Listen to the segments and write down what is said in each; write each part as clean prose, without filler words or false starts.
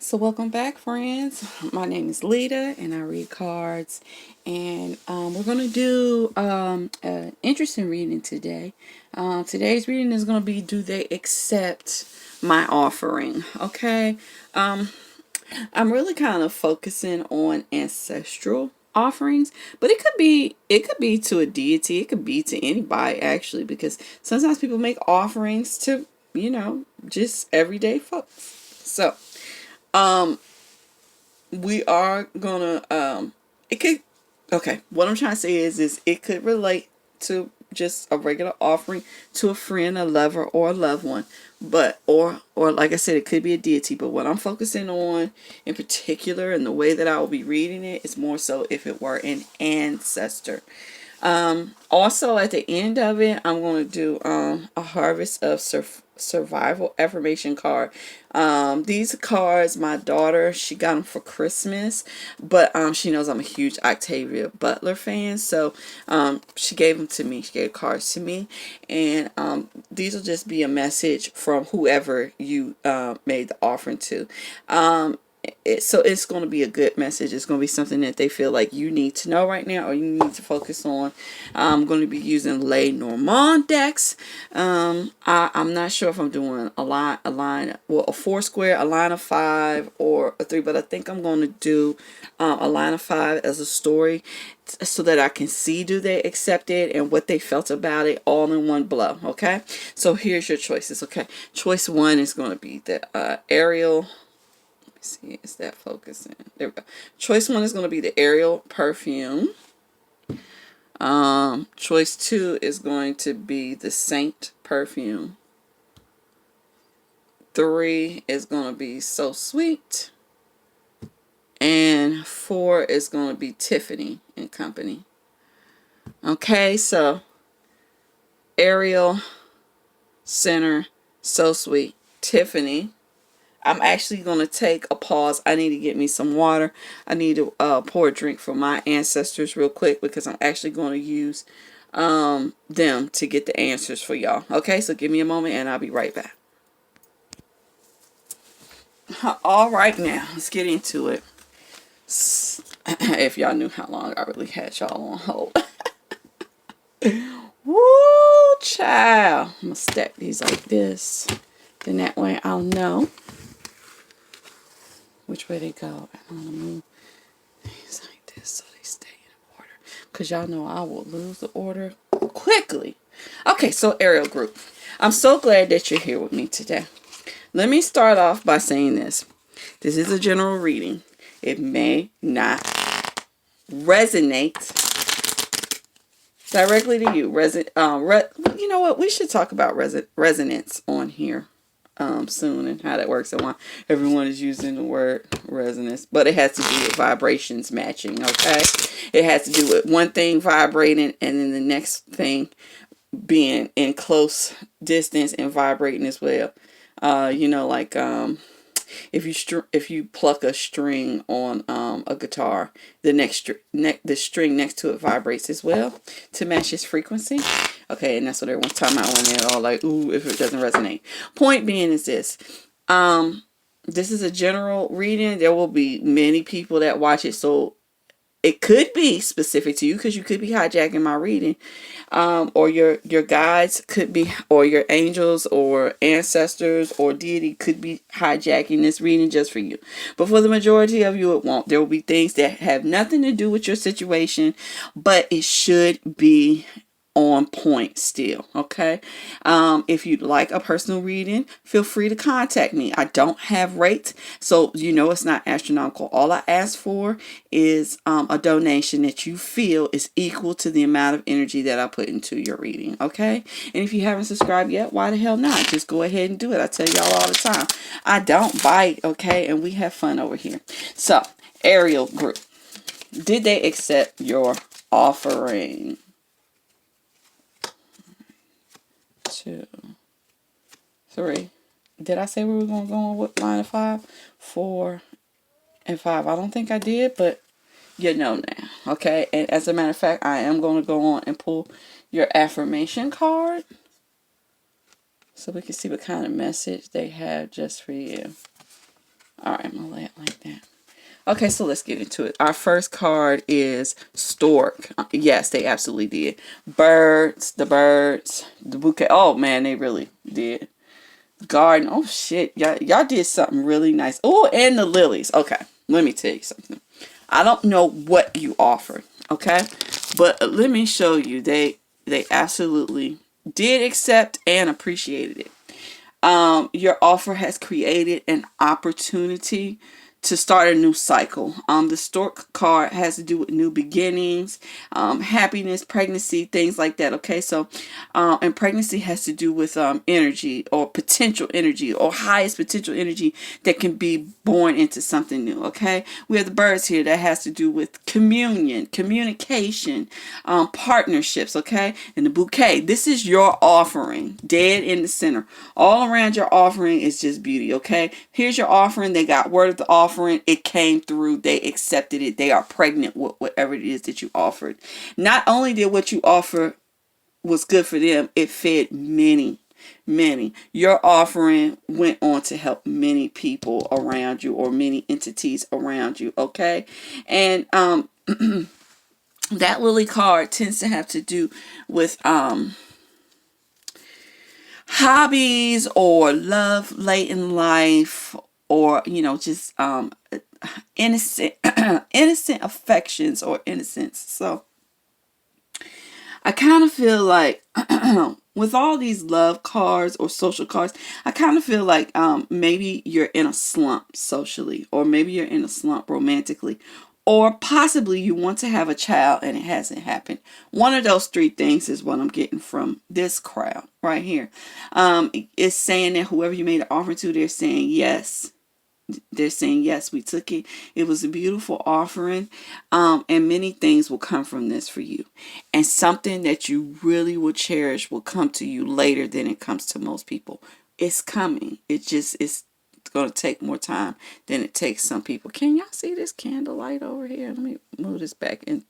So welcome back, friends. My name is Lita, and I read cards. And we're going to do an interesting reading today. Today's reading is going to be, do they accept my offering? Okay. I'm really kind of focusing on ancestral offerings, but it could be to a deity, it could be to anybody actually, because sometimes people make offerings to, just everyday folks. So um, we are gonna it could okay, what I'm trying to say is it could relate to just a regular offering to a friend, a lover, or a loved one. But or like I said, it could be a deity. But what I'm focusing on in particular and the way that I will be reading it is more so if it were an ancestor. Also at the end of it, I'm going to do a harvest of survival affirmation card. These cards, my daughter, she got them for Christmas, but she knows I'm a huge Octavia Butler fan, so she gave them to me. She gave cards to me, and these will just be a message from whoever you made the offering to. So it's going to be a good message. It's going to be something that they feel like you need to know right now, or you need to focus on. I'm going to be using Les Normand decks. I'm not sure if I'm doing a 4 square, a line of 5, or a 3, but I think I'm going to do a line of 5 as a story, so that I can see, do they accept it and what they felt about it all in one blow. Okay, so here's your choices. Okay, choice 1 is going to be the Ariel. See, is that focusing? There we go. Choice 1 is going to be the Ariel perfume. Choice 2 is going to be the Saint perfume. 3 is going to be So Sweet. And 4 is going to be Tiffany and Company. Okay, so Ariel, Center, So Sweet, Tiffany. I'm actually going to take a pause. I need to get me some water. I need to pour a drink for my ancestors real quick, because I'm actually going to use them to get the answers for y'all. Okay, so give me a moment and I'll be right back. All right, now let's get into it. If y'all knew how long I really had y'all on hold. Woo, child. I'm going to stack these like this. Then that way I'll know which way they go. I don't want to move things like this so they stay in order, because y'all know I will lose the order quickly. Okay, so Ariel group, I'm so glad that you're here with me today. Let me start off by saying this. This is a general reading. It may not resonate directly to you. You know what? We should talk about resonance on here soon, and how that works, and why everyone is using the word resonance. But it has to do with vibrations matching. Okay, it has to do with one thing vibrating and then the next thing being in close distance and vibrating as well. Like if you pluck a string on a guitar, the string next to it vibrates as well to match its frequency. Okay, and that's what everyone's talking about when they're all like, ooh, if it doesn't resonate. Point being is this. This is a general reading. There will be many people that watch it, so it could be specific to you, because you could be hijacking my reading, or your guides could be, or your angels or ancestors or deity could be hijacking this reading just for you. But for the majority of you, it won't. There will be things that have nothing to do with your situation, but it should be on point still. Okay, if you'd like a personal reading, feel free to contact me. I don't have rates, so it's not astronomical. All I ask for is a donation that you feel is equal to the amount of energy that I put into your reading. Okay, and if you haven't subscribed yet, why the hell not? Just go ahead and do it. I tell y'all all the time, I don't bite. Okay, and we have fun over here. So Ariel group, did they accept your offering? 2, 3. Did I say we were going to go on with line of 5, 4, and 5? I don't think I did, but you know now. Okay, and as a matter of fact, I am going to go on and pull your affirmation card so we can see what kind of message they have just for you. All right, I'm going to lay it like that. Okay, so let's get into it. Our first card is stork. Yes, they absolutely did. Birds, the bouquet. Oh, man, they really did. Garden. Oh, shit. Y'all did something really nice. Oh, and the lilies. Okay, let me tell you something. I don't know what you offered, okay? But let me show you. They absolutely did accept and appreciated it. Your offer has created an opportunity to start a new cycle. The stork card has to do with new beginnings, happiness, pregnancy, things like that. Okay, so and pregnancy has to do with energy or potential energy or highest potential energy that can be born into something new. Okay, we have the birds here that has to do with communion, communication, partnerships. Okay, and the bouquet. This is your offering, dead in the center. All around your offering is just beauty. Okay, here's your offering. They got word of the offering. It came through. They accepted it. They are pregnant with whatever it is that you offered. Not only did what you offer was good for them, it fed many. Your offering went on to help many people around you or many entities around you. Okay, and that lily card tends to have to do with hobbies or love late in life, or just innocent innocent affections or innocence. So I kind of feel like with all these love cards or social cards, I kind of feel like maybe you're in a slump socially, or maybe you're in a slump romantically, or possibly you want to have a child and it hasn't happened. One of those three things is what I'm getting from this crowd right here. It's saying that whoever you made an offer to, they're saying yes. They're saying, yes, we took it. It was a beautiful offering. And many things will come from this for you. And something that you really will cherish will come to you later than it comes to most people. It's coming. It's going to take more time than it takes some people. Can y'all see this candlelight over here? Let me move this back in.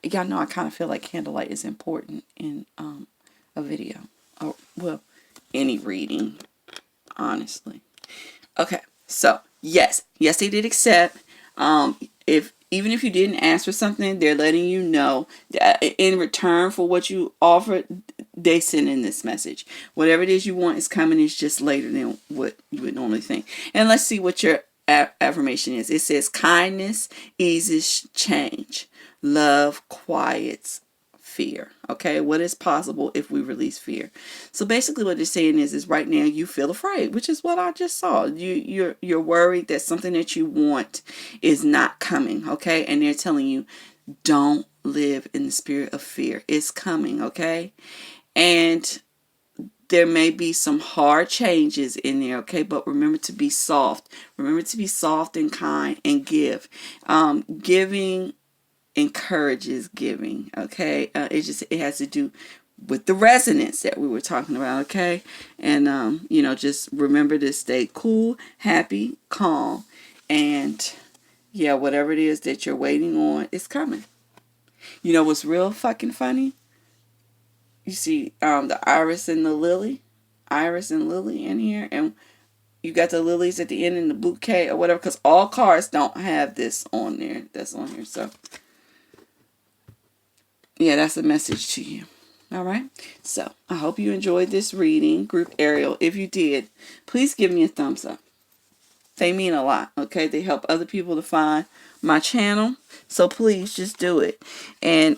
Y'all know I kind of feel like candlelight is important in a video. Or, well, any reading, honestly. Okay, so yes, they did accept. Even if you didn't ask for something, they're letting you know that in return for what you offered, they send in this message. Whatever it is you want is coming. It's just later than what you would normally think. And let's see what your affirmation is. It says kindness eases change. Love quiets fear. Okay, what is possible if we release fear? So basically what they're saying is right now you feel afraid, which is what I just saw. You're worried that something that you want is not coming. Okay, and they're telling you don't live in the spirit of fear. It's coming. Okay, and there may be some hard changes in there. Okay, but remember to be soft. Remember to be soft and kind and give. Giving encourages giving. Okay, it has to do with the resonance that we were talking about. Okay, and just remember to stay cool, happy, calm, and yeah, whatever it is that you're waiting on is coming. You know what's real fucking funny? You see the iris and lily in here, and you got the lilies at the end in the bouquet or whatever, because all cards don't have this on there. That's on here. So yeah, that's a message to you. All right. So I hope you enjoyed this reading, Group Ariel. If you did, please give me a thumbs up. They mean a lot. Okay. They help other people to find my channel. So please just do it. And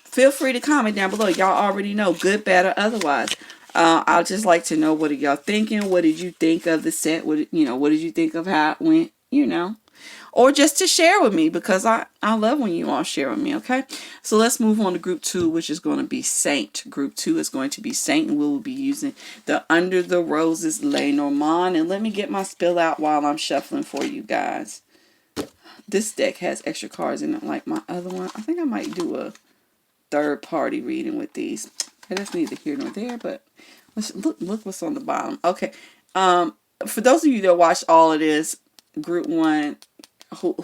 feel free to comment down below. Y'all already know, good, bad, or otherwise. I'd just like to know, what are y'all thinking? What did you think of the set? What did you think of how it went? Or just to share with me, because I love when you all share with me. Okay, so let's move on to group 2, which is going to be Saint. Group 2 is going to be Saint, and we will be using the Under the Roses Lenormand. And let me get my spill out while I'm shuffling for you guys. This deck has extra cards in it like my other one. I think I might do a third party reading with these. Okay, that's neither here nor there, but let's look what's on the bottom. Okay, for those of you that watched all of this, group 1,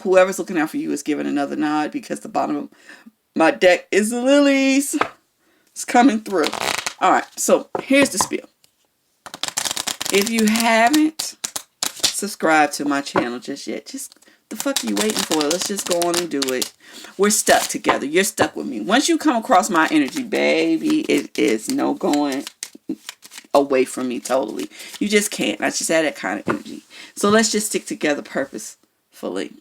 whoever's looking out for you is giving another nod, because the bottom of my deck is the lilies. It's coming through. All right, so here's the spiel. If you haven't subscribed to my channel just yet, just the fuck are you waiting for? Let's just go on and do it. We're stuck together. You're stuck with me. Once you come across my energy, baby, it is no going away from me totally. You just can't. I just had that kind of energy. So let's just stick together purposefully.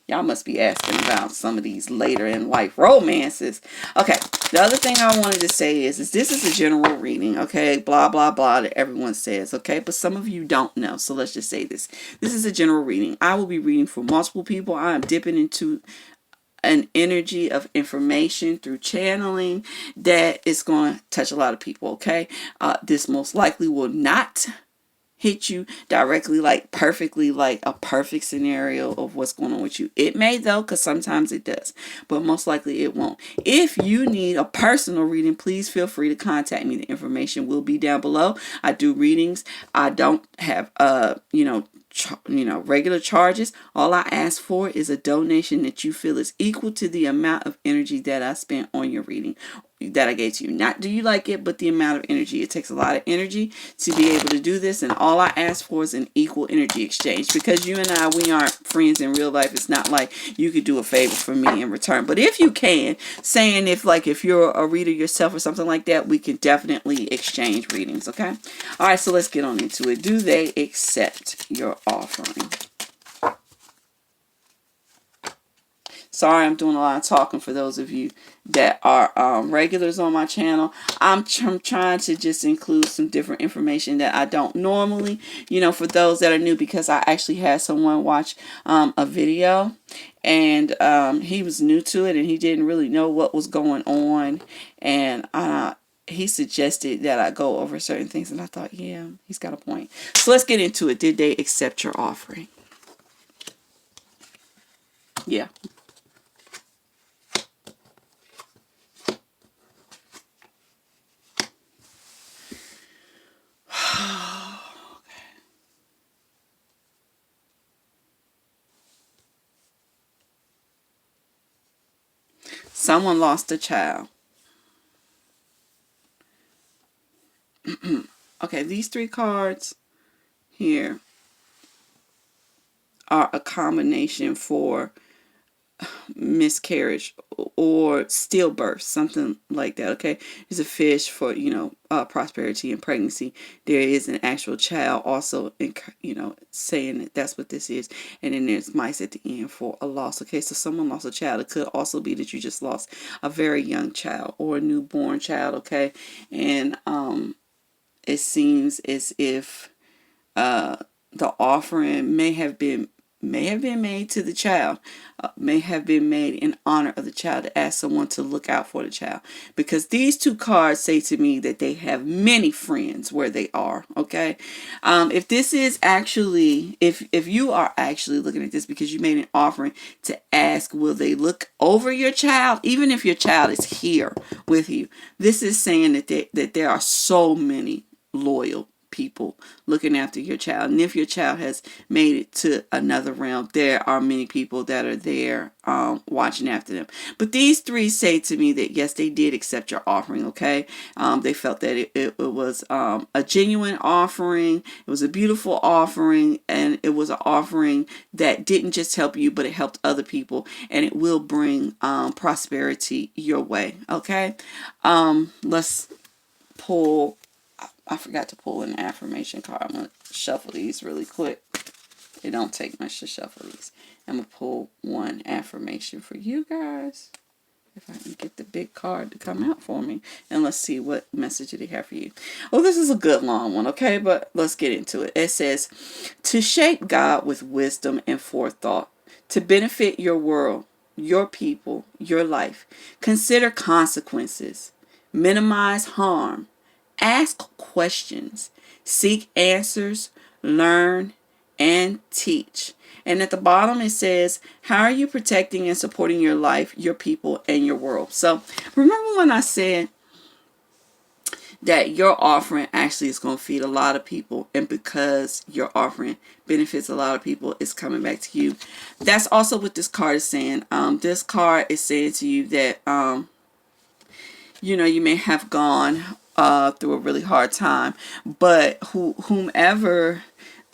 Y'all must be asking about some of these later in life romances. Okay, the other thing I wanted to say is this is a general reading, okay? Blah, blah, blah that everyone says, okay? But some of you don't know, so let's just say this. This is a general reading. I will be reading for multiple people. I am dipping into an energy of information through channeling that is going to touch a lot of people, okay? This most likely will not hit you directly, like perfectly, like a perfect scenario of what's going on with you. It may though, because sometimes it does, but most likely it won't. If you need a personal reading, please feel free to contact me. The information will be down below. I do readings. I don't have regular charges. All I ask for is a donation that you feel is equal to the amount of energy that I spent on your reading that I gave to you. Not do you like it, but the amount of energy. It takes a lot of energy to be able to do this, and all I ask for is an equal energy exchange, because you and I, we aren't friends in real life. It's not like you could do a favor for me in return, but if you can, saying if you're a reader yourself or something like that, we can definitely exchange readings. Okay, all right, so let's get on into it. Do they accept your offering? Sorry, I'm doing a lot of talking for those of you that are regulars on my channel. I'm trying to just include some different information that I don't normally, for those that are new, because I actually had someone watch a video, and he was new to it and he didn't really know what was going on, and he suggested that I go over certain things, and I thought, yeah, he's got a point. So let's get into it. Did they accept your offering? Yeah. Someone lost a child. Okay, these three cards here are a combination for miscarriage or stillbirth, something like that. Okay, there's a fish for prosperity and pregnancy. There is an actual child also, saying that that's what this is, and then there's mice at the end for a loss. Okay, so someone lost a child. It could also be that you just lost a very young child or a newborn child. Okay, and it seems as if the offering may have been made to the child, may have been made in honor of the child, to ask someone to look out for the child, because these two cards say to me that they have many friends where they are. Okay, if this is actually, if you are actually looking at this because you made an offering to ask, will they look over your child, even if your child is here with you, this is saying that there are so many loyal people looking after your child. And if your child has made it to another realm, there are many people that are there watching after them. But these three say to me that yes, they did accept your offering. Okay, they felt that it was a genuine offering. It was a beautiful offering, and it was an offering that didn't just help you, but it helped other people, and it will bring prosperity your way. Okay, let's pull. I forgot to pull an affirmation card. I'm going to shuffle these really quick. It don't take much to shuffle these. I'm going to pull one affirmation for you guys. If I can get the big card to come out for me. And let's see what message they have for you. Well, this is a good long one, okay? But let's get into it. It says, to shape God with wisdom and forethought, to benefit your world, your people, your life. Consider consequences. Minimize harm. Ask questions, seek answers, learn, and teach. And at the bottom it says, how are you protecting and supporting your life, your people, and your world? So remember when I said that your offering actually is going to feed a lot of people, and because your offering benefits a lot of people, it's coming back to you. That's also what this card is saying. This card is saying to you that you may have gone through a really hard time, but whomever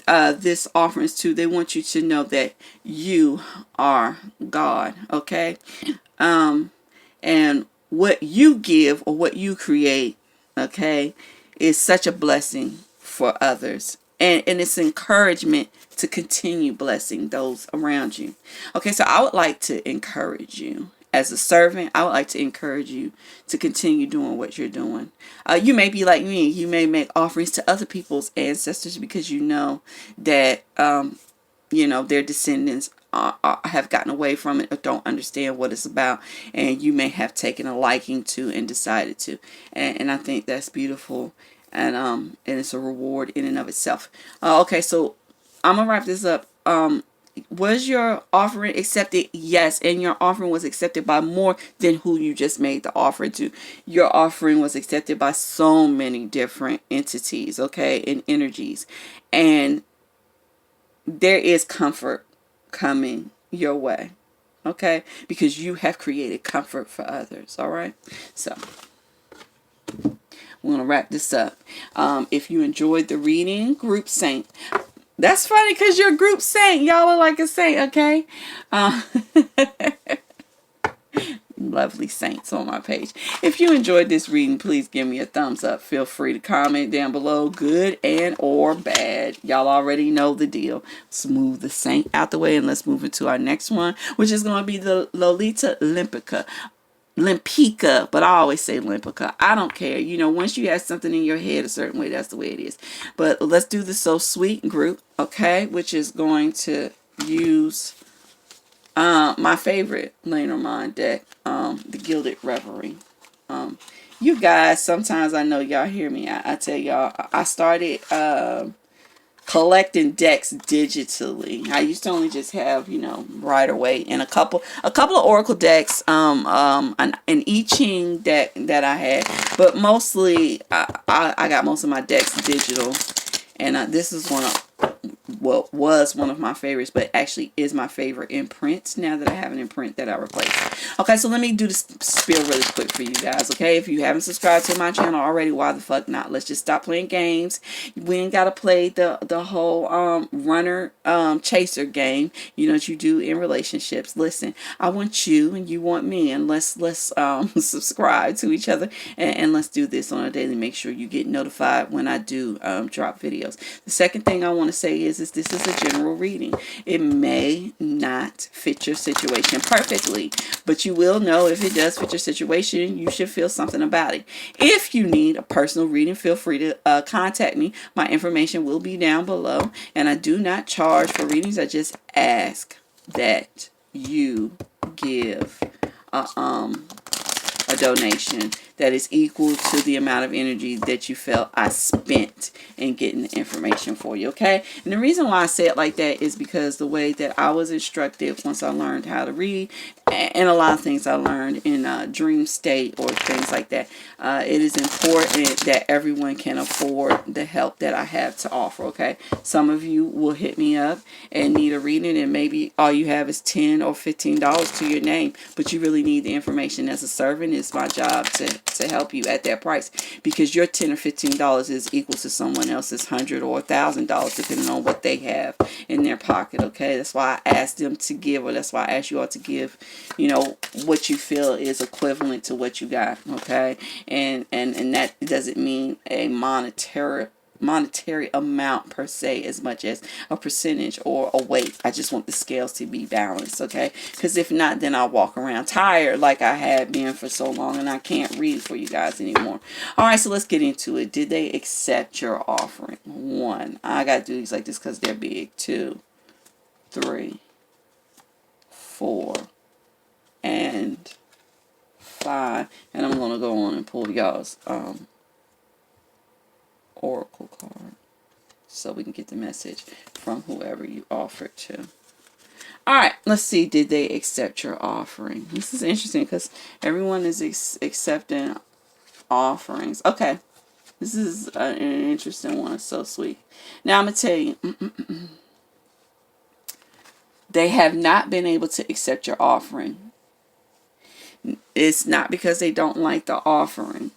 this offerings to, they want you to know that you are God, okay? And what you give or what you create, okay, is such a blessing for others. And it's encouragement to continue blessing those around you. Okay, so I would like to encourage you. As a servant, I would like to encourage you to continue doing what you're doing. You may be like me. You may make offerings to other people's ancestors because you know that their descendants have gotten away from it or don't understand what it's about, and you may have taken a liking to and decided to, and I think that's beautiful, and it's a reward in and of itself. Okay, so I'm gonna wrap this up. Was your offering accepted? Yes, and your offering was accepted by more than who you just made the offering to. Your offering was accepted by so many different entities, okay, and energies, and there is comfort coming your way, okay, because you have created comfort for others. All right, so we're gonna wrap this up. If you enjoyed the reading, group saint, that's funny because you're a group saint. Y'all are like a saint, okay? Lovely saints on my page. If you enjoyed this reading, please give me a thumbs up. Feel free to comment down below, good and or bad. Y'all already know the deal. Let's move the saint out the way and let's move into our next one, which is going to be the Lolita Limpica, but I always say Limpica. I don't care. Once you have something in your head a certain way, that's the way it is. But let's do the So Sweet group, okay, which is going to use my favorite Lenormand deck, the Gilded Reverie. You guys, sometimes I know y'all hear me. I tell y'all, I started collecting decks digitally. I used to only just have, Rider-Waite and a couple of Oracle decks, an I Ching deck that I had, but mostly I got most of my decks digital, and this is was one of my favorites, but actually is my favorite in print now that I have an imprint that I replaced. Okay, so let me do this spiel really quick for you guys, okay? If you haven't subscribed to my channel already, why the fuck not? Let's just stop playing games. We ain't gotta play the whole runner chaser game, that you do in relationships. Listen, I want you and you want me, and let's subscribe to each other, and let's do this on a daily. Make sure you get notified when I do drop videos. The second thing I want to say is this is a general reading. It may not fit your situation perfectly, but you will know if it does fit your situation. You should feel something about it. If you need a personal reading, feel free to contact me. My information will be down below, and I do not charge for readings. I just ask that you give a donation that is equal to the amount of energy that you felt I spent in getting the information for you, okay? And the reason why I say it like that is because the way that I was instructed once I learned how to read, and a lot of things I learned in dream state or things like that, it is important that everyone can afford the help that I have to offer, okay? Some of you will hit me up and need a reading, and maybe all you have is $10 or $15 to your name, but you really need the information. As a servant, it's my job to help you at that price, because your $10 or $15 is equal to someone else's $100 or $1,000 depending on what they have in their pocket, okay? That's why I asked them to give, or that's why I asked you all to give, what you feel is equivalent to what you got, okay? And that doesn't mean a monetary amount per se, as much as a percentage or a weight. I just want the scales to be balanced, okay? Because if not, then I'll walk around tired like I had been for so long, and I can't read for you guys anymore. All right, so let's get into it. Did they accept your offering? 1, I gotta do these like this because they're big. 2, 3, 4, and 5, and I'm gonna go on and pull y'all's oracle card so we can get the message from whoever you offered to. All right, let's see. Did they accept your offering? This is interesting because everyone is accepting offerings. Okay, this is an interesting one. It's so sweet. Now I'm gonna tell you, they have not been able to accept your offering. It's not because they don't like the offering.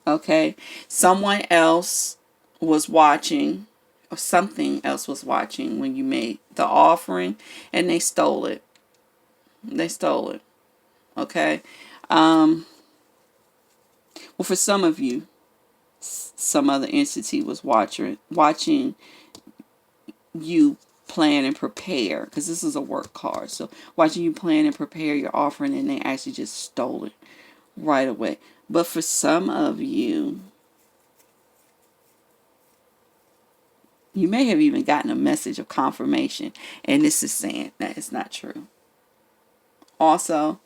Okay, someone else was watching or something else was watching when you made the offering, and they stole it. They stole it. Okay. Well, for some of you, some other entity was watching you plan and prepare, because this is a work card. So watching you plan and prepare your offering, and they actually just stole it right away. But for some of you, you may have even gotten a message of confirmation, and this is saying that it's not true. Also,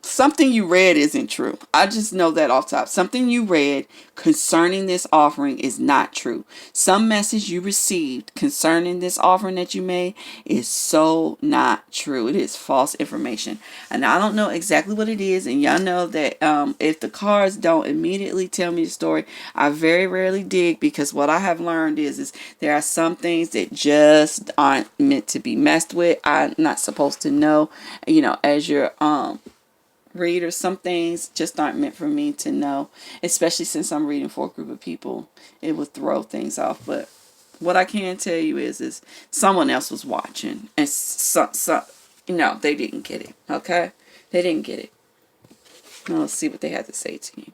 something you read isn't true. I just know that off top. Something you read concerning this offering is not true. Some message you received concerning this offering that you made is so not true. It is false information. And I don't know exactly what it is. And y'all know that if the cards don't immediately tell me the story, I very rarely dig, because what I have learned is there are some things that just aren't meant to be messed with. I'm not supposed to know, as you're reader. Some things just aren't meant for me to know, especially since I'm reading for a group of people. It would throw things off. But what I can tell you is someone else was watching, and they didn't get it. Okay, they didn't get it. Now let's see what they had to say to you.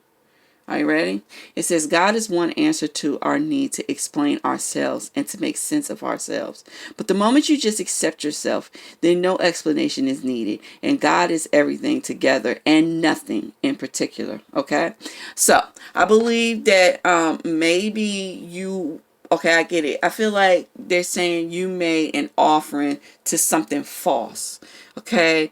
Are you ready? It says, God is one answer to our need to explain ourselves and to make sense of ourselves. But the moment you just accept yourself, then no explanation is needed. And God is everything together and nothing in particular. Okay? So, I believe that maybe you... Okay, I get it. I feel like they're saying you made an offering to something false. Okay,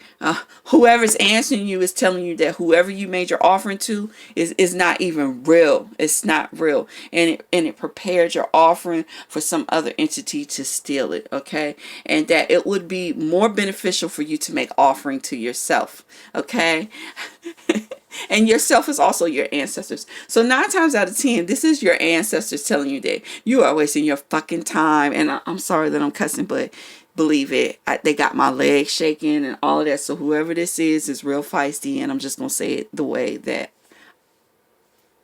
whoever's answering you is telling you that whoever you made your offering to is not even real. It's not real, and it prepared your offering for some other entity to steal it. Okay, and that it would be more beneficial for you to make offering to yourself. Okay. And yourself is also your ancestors. So 9 times out of 10, this is your ancestors telling you that you are wasting your fucking time. And I'm sorry that I'm cussing, but believe it, they got my legs shaking and all of that. So whoever this is real feisty, and I'm just going to say it the way that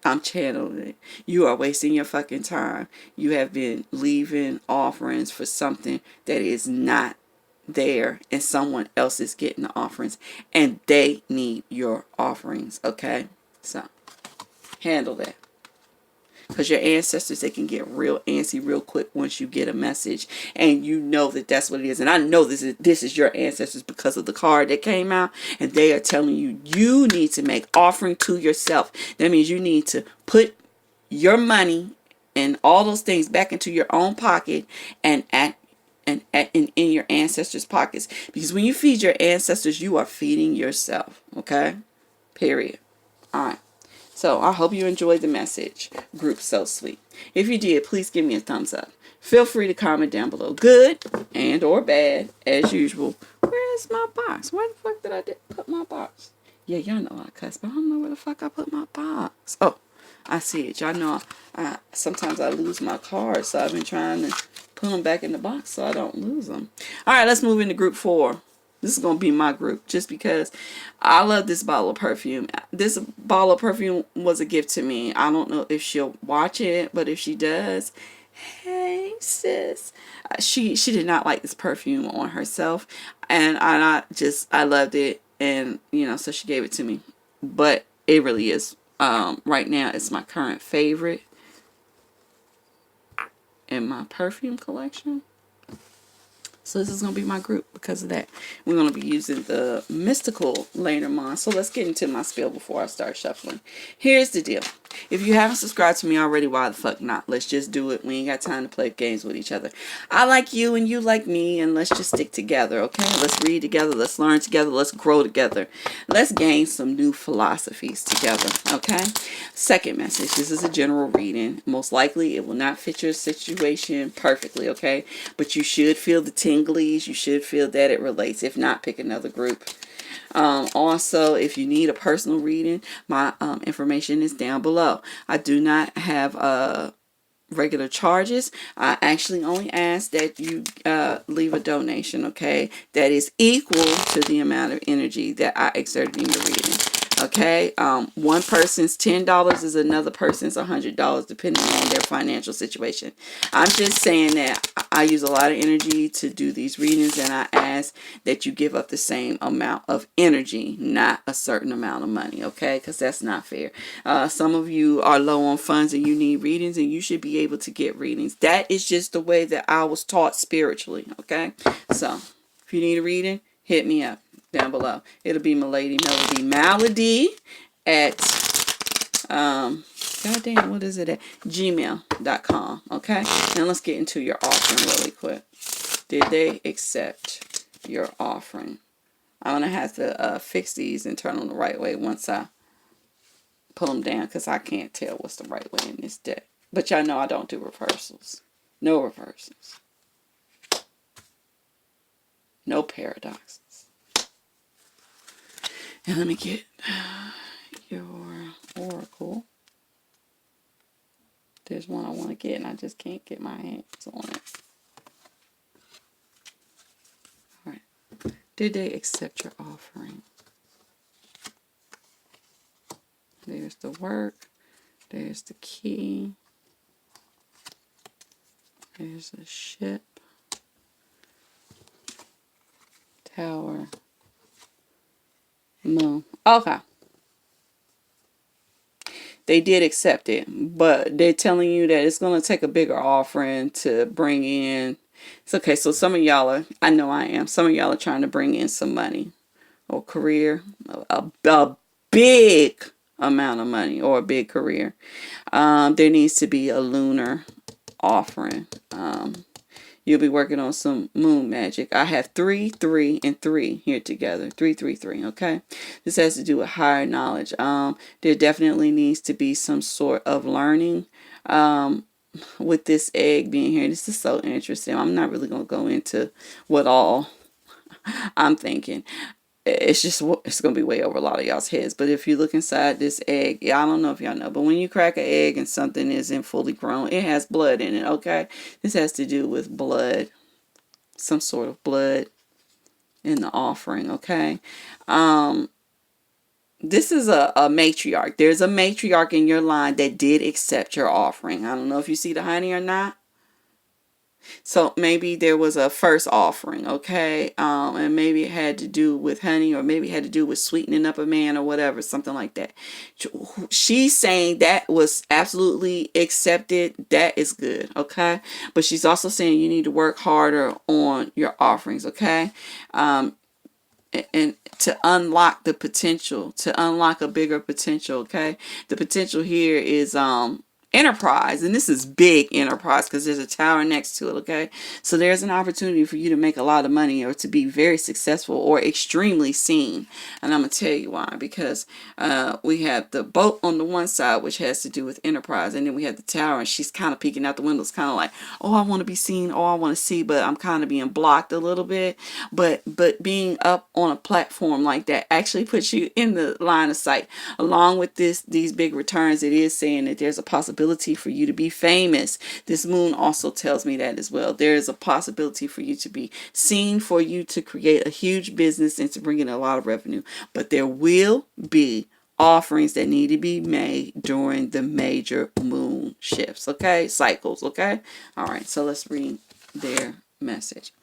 I'm channeling it. You are wasting your fucking time. You have been leaving offerings for something that is not there, and someone else is getting the offerings, and they need your offerings. Okay, so handle that, because your ancestors, they can get real antsy real quick once you get a message, and you know that that's what it is. And I know this is your ancestors because of the card that came out, and they are telling you you need to make offering to yourself. That means you need to put your money and all those things back into your own pocket, and in your ancestors' pockets. Because when you feed your ancestors, you are feeding yourself. Okay? Period. Alright. So I hope you enjoyed the message. Group So Sweet. If you did, please give me a thumbs up. Feel free to comment down below. Good and or bad, as usual. Where's my box? Where the fuck did I put my box? Yeah, y'all know I cuss, but I don't know where the fuck I put my box. Oh, I see it. Y'all know sometimes I lose my cards, so I've been trying to put them back in the box so I don't lose them. Alright, let's move into group 4. This is going to be my group, just because I love this bottle of perfume. This bottle of perfume was a gift to me. I don't know if she'll watch it, but if she does, hey sis. She did not like this perfume on herself, and I loved it, and so she gave it to me. But it really is, right now it's my current favorite in my perfume collection. So this is going to be my group because of that. We're going to be using the Mystical Lenormand. So let's get into my spiel before I start shuffling. Here's the deal. If you haven't subscribed to me already, why the fuck not? Let's just do it. We ain't got time to play games with each other. I like you and you like me, and let's just stick together, okay? Let's read together. Let's learn together. Let's grow together. Let's gain some new philosophies together, okay? Second message. This is a general reading. Most likely it will not fit your situation perfectly, okay? But you should feel the tinglies. You should feel that it relates. If not, pick another group. Also, if you need a personal reading, my information is down below. I do not have regular charges. I actually only ask that you leave a donation, okay, that is equal to the amount of energy that I exerted in your reading. Okay, one person's $10 is another person's $100, depending on their financial situation. I'm just saying that I use a lot of energy to do these readings, and I ask that you give up the same amount of energy, not a certain amount of money. Okay, because that's not fair. Some of you are low on funds and you need readings, and you should be able to get readings. That is just the way that I was taught spiritually. Okay, so if you need a reading, hit me up down below. It'll be Malady at goddamn, what is it at gmail.com. Okay, now let's get into your offering really quick. Did they accept your offering? I'm gonna have to fix these and turn them the right way once I pull them down, because I can't tell what's the right way in this deck. But y'all know I don't do reversals. No reversals. No paradoxes. And let me get your oracle. There's one I want to get, and I just can't get my hands on it. All right. Did they accept your offering? There's the work. There's the key. There's the ship. Tower. Moon. Okay. They did accept it, but they're telling you that it's going to take a bigger offering to bring in. It's okay. So some of y'all are, I know I am, some of y'all are trying to bring in some money or career, a big amount of money or a big career. There needs to be a lunar offering. You'll be working on some moon magic. I have 3, 3, and 3 here together. 3, 3, 3. Okay. This has to do with higher knowledge. There definitely needs to be some sort of learning with this egg being here. This is so interesting. I'm not really going to go into what all I'm thinking. It's just, it's going to be way over a lot of y'all's heads. But if you look inside this egg, yeah, I don't know if y'all know, but when you crack an egg and something isn't fully grown, it has blood in it. Okay. This has to do with blood, some sort of blood in the offering. Okay. This is a matriarch. There's a matriarch in your line that did accept your offering. I don't know if you see the honey or not. So maybe there was a first offering, okay? And maybe it had to do with honey, or maybe it had to do with sweetening up a man or whatever, something like that. She's saying that was absolutely accepted. That is good, okay? But she's also saying you need to work harder on your offerings, okay? And to unlock the potential, to unlock a bigger potential, okay? The potential here is enterprise, and this is big enterprise because there's a tower next to it, okay? So there's an opportunity for you to make a lot of money, or to be very successful, or extremely seen. And I'm gonna tell you why. Because we have the boat on the one side, which has to do with enterprise, and then we have the tower, and she's kind of peeking out the windows, kind of like, oh, I want to be seen, oh, I want to see, but I'm kind of being blocked a little bit. But being up on a platform like that actually puts you in the line of sight. Along with these big returns, it is saying that there's a possibility for you to be famous. This moon also tells me that as well. There is a possibility for you to be seen, for you to create a huge business and to bring in a lot of revenue. But there will be offerings that need to be made during the major moon shifts, okay? Cycles, okay? All right, so let's read their message.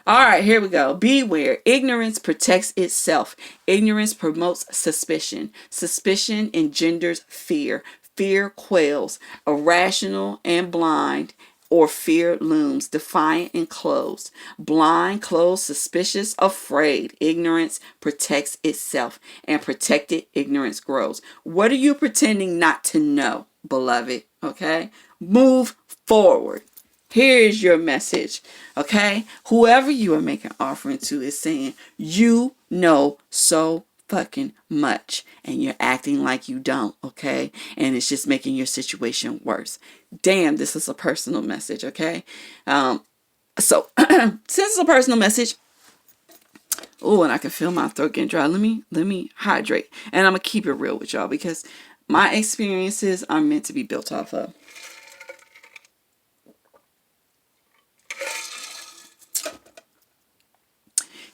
All right, here we go. Beware. Ignorance protects itself. Ignorance promotes suspicion. Suspicion engenders fear. Fear quells. Irrational and blind, or fear looms, defiant and closed. Blind, closed, suspicious, afraid. Ignorance protects itself, and protected ignorance grows. What are you pretending not to know, beloved? Okay? Move forward. Here is your message, okay? Whoever you are making offering to is saying, you know so fucking much, and you're acting like you don't, okay? And it's just making your situation worse. Damn, this is a personal message, okay? So since it's a personal message, oh, and I can feel my throat getting dry. Let me hydrate, and I'm gonna keep it real with y'all, because my experiences are meant to be built off of.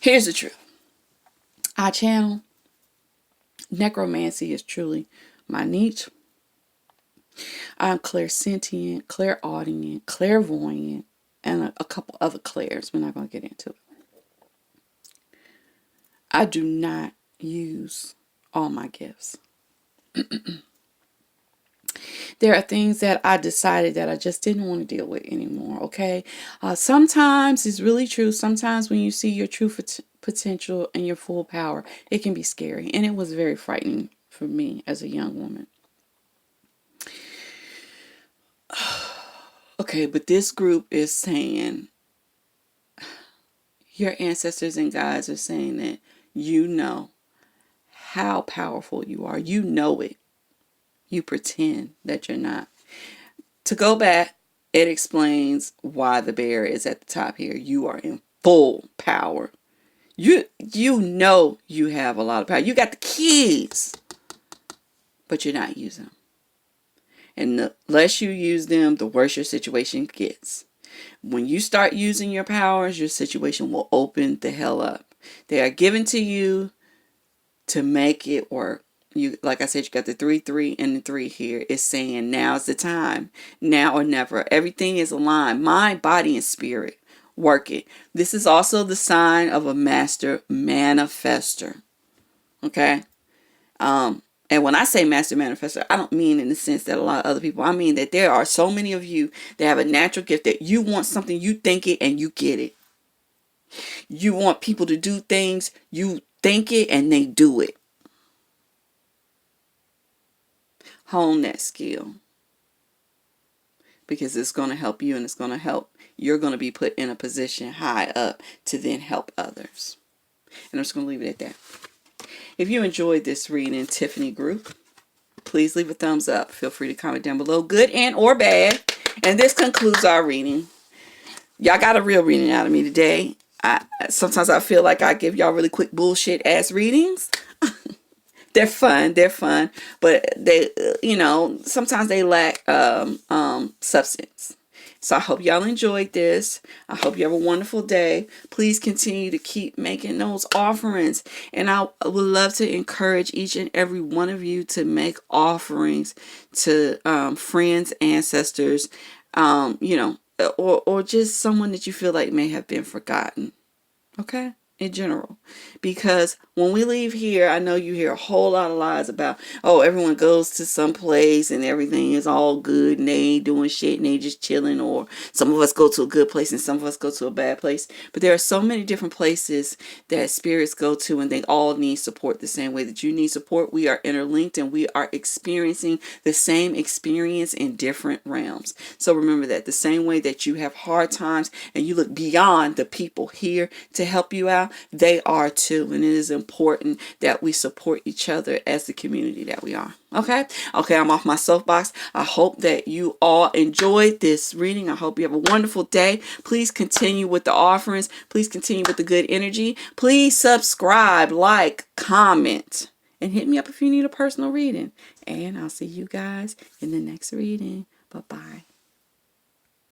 Here's the truth. I channel necromancy is truly my niche. I'm clairsentient, clairaudient, clairvoyant, and a couple other clairs. We're not going to get into it. I do not use all my gifts. There are things that I decided that I just didn't want to deal with anymore, okay? Sometimes it's really true. Sometimes when you see your true potential and your full power, it can be scary. And it was very frightening for me as a young woman. Okay, but this group is saying, your ancestors and guides are saying that you know how powerful you are. You know it. You pretend that you're not. To go back, it explains why the bear is at the top here. You are in full power. You know you have a lot of power. You got the keys, but you're not using them. And the less you use them, the worse your situation gets. When you start using your powers, your situation will open the hell up. They are given to you to make it work. You, like I said, you got the 3, 3, and the 3 here. It's saying now's the time. Now or never. Everything is aligned. Mind, body, and spirit. Work it. This is also the sign of a master manifester. Okay? And when I say master manifester, I don't mean in the sense that a lot of other people. I mean that there are so many of you that have a natural gift that you want something, you think it, and you get it. You want people to do things, you think it, and they do it. Hone that skill, because it's going to help you, and it's going to help. You're going to be put in a position high up to then help others. And I'm just going to leave it at that. If you enjoyed this reading, Tiffany Group, please leave a thumbs up. Feel free to comment down below, good and or bad. And this concludes our reading. Y'all got a real reading out of me today. Sometimes I feel like I give y'all really quick bullshit ass readings. They're fun, but they, sometimes they lack substance. So I hope y'all enjoyed this. I hope you have a wonderful day. Please continue to keep making those offerings. And I would love to encourage each and every one of you to make offerings to friends, ancestors, or just someone that you feel like may have been forgotten. Okay? In general, because when we leave here, I know you hear a whole lot of lies about, oh, everyone goes to some place and everything is all good and they ain't doing shit and they just chilling, or some of us go to a good place and some of us go to a bad place. But there are so many different places that spirits go to, and they all need support the same way that you need support. We are interlinked and we are experiencing the same experience in different realms. So remember that the same way that you have hard times and you look beyond the people here to help you out, they are too. And it is important that we support each other as the community that we are. Okay, I'm off my soapbox. I hope that you all enjoyed this reading. I hope you have a wonderful day. Please continue with the offerings. Please continue with the good energy. Please subscribe, like, comment, and hit me up if you need a personal reading. And I'll see you guys in the next reading. Bye-bye.